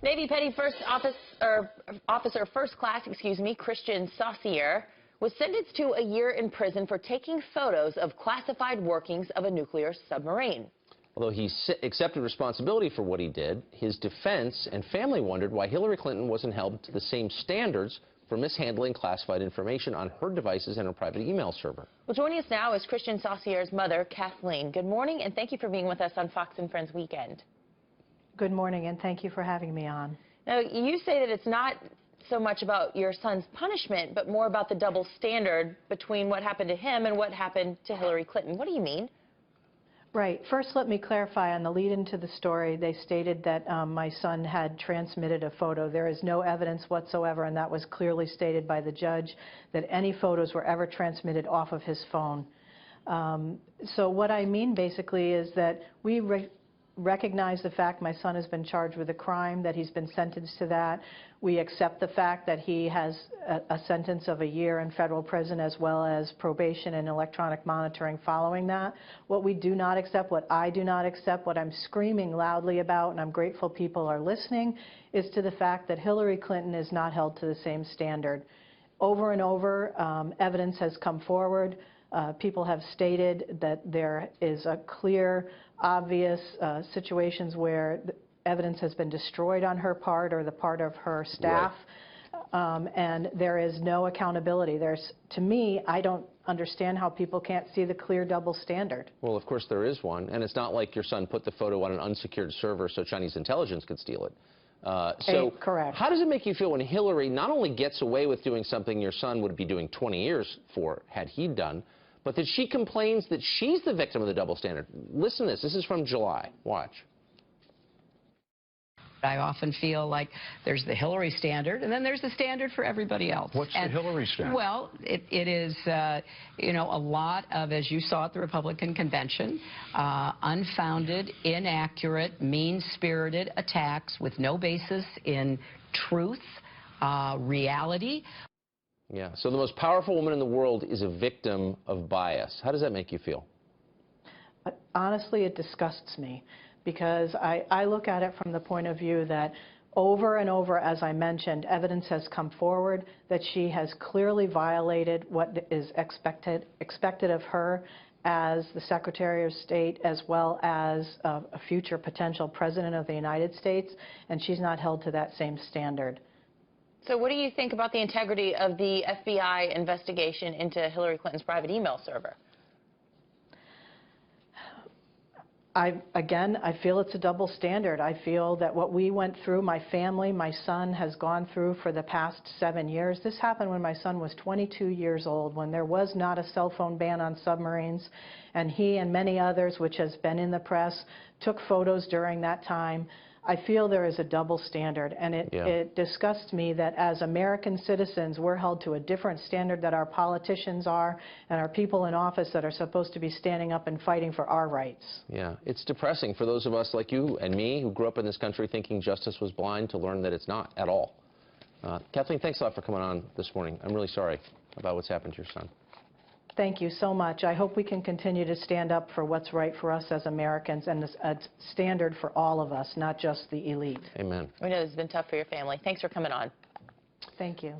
Navy Petty Officer First Class, Christian Saucier was sentenced to a year in prison for taking photos of classified workings of a nuclear submarine. Although he accepted responsibility for what he did, his defense and family wondered why Hillary Clinton wasn't held to the same standards for mishandling classified information on her devices and her private email server. Well, joining us now is Christian Saucier's mother, Kathleen. Good morning, and thank you for being with us on Fox & Friends Weekend. Good morning, and thank you for having me on. Now, you say that it's not so much about your son's punishment, but more about the double standard between what happened to him and what happened to Hillary Clinton. What do you mean? Right. First, let me clarify. On the lead-in to the story, they stated that my son had transmitted a photo. There is no evidence whatsoever, and that was clearly stated by the judge, that any photos were ever transmitted off of his phone. So what I mean basically is that we recognize the fact my son has been charged with a crime, that he's been sentenced to that. We accept the fact that he has a sentence of a year in federal prison as well as probation and electronic monitoring following that. What we do not accept, what I do not accept, what I'm screaming loudly about, and I'm grateful people are listening, is to the fact that Hillary Clinton is not held to the same standard. Over and over, evidence has come forward. People have stated that there is a clear, obvious situations where evidence has been destroyed on her part or the part of her staff, right. And there is no accountability. To me, I don't understand how people can't see the clear double standard. Well, of course there is one, and it's not like your son put the photo on an unsecured server so Chinese intelligence could steal it. Correct. How does it make you feel when Hillary not only gets away with doing something your son would be doing 20 years for had he done, but that she complains that she's the victim of the double standard? Listen to this. This is from July. Watch. I often feel like there's the Hillary standard, and then there's the standard for everybody else. What's the Hillary standard? Well, it is, you know, a lot of, as you saw at the Republican convention, unfounded, inaccurate, mean-spirited attacks with no basis in truth, reality. Yeah, so the most powerful woman in the world is a victim of bias. How does that make you feel? Honestly, it disgusts me, because I look at it from the point of view that over and over, as I mentioned, evidence has come forward that she has clearly violated what is expected of her as the Secretary of State as well as a future potential President of the United States, and she's not held to that same standard. So what do you think about the integrity of the FBI investigation into Hillary Clinton's private email server? Again, I feel it's a double standard. I feel that what we went through, my family, my son has gone through for the past 7 years. This happened when my son was 22 years old, when there was not a cell phone ban on submarines, and he and many others, which has been in the press, took photos during that time. I feel there is a double standard, and it disgusts me that as American citizens, we're held to a different standard that our politicians are and our people in office that are supposed to be standing up and fighting for our rights. Yeah, it's depressing for those of us like you and me who grew up in this country thinking justice was blind to learn that it's not at all. Kathleen, thanks a lot for coming on this morning. I'm really sorry about what's happened to your son. Thank you so much. I hope we can continue to stand up for what's right for us as Americans, and a standard for all of us, not just the elite. Amen. We know this has been tough for your family. Thanks for coming on. Thank you.